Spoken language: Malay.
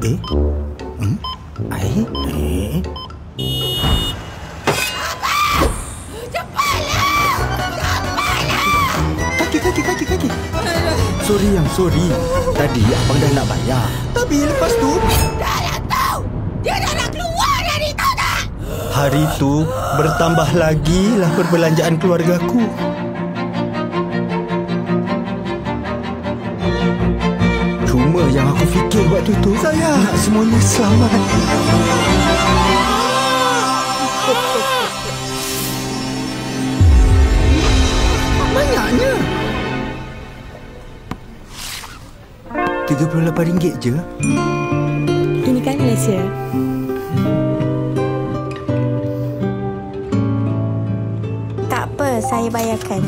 Eh? Air? Kaki. Sorry. Tadi abang dah nak bayar. Tapi lepas tu... Dah nak tahu. Dia dah nak keluar dari tu tak? Hari tu bertambah lagi lah perbelanjaan keluargaku. Cuma yang aku fikir waktu tu, saya nak semuanya selamat. Banyaknya. RM38 je. Ini kan Malaysia. Tak apa, saya bayarkan.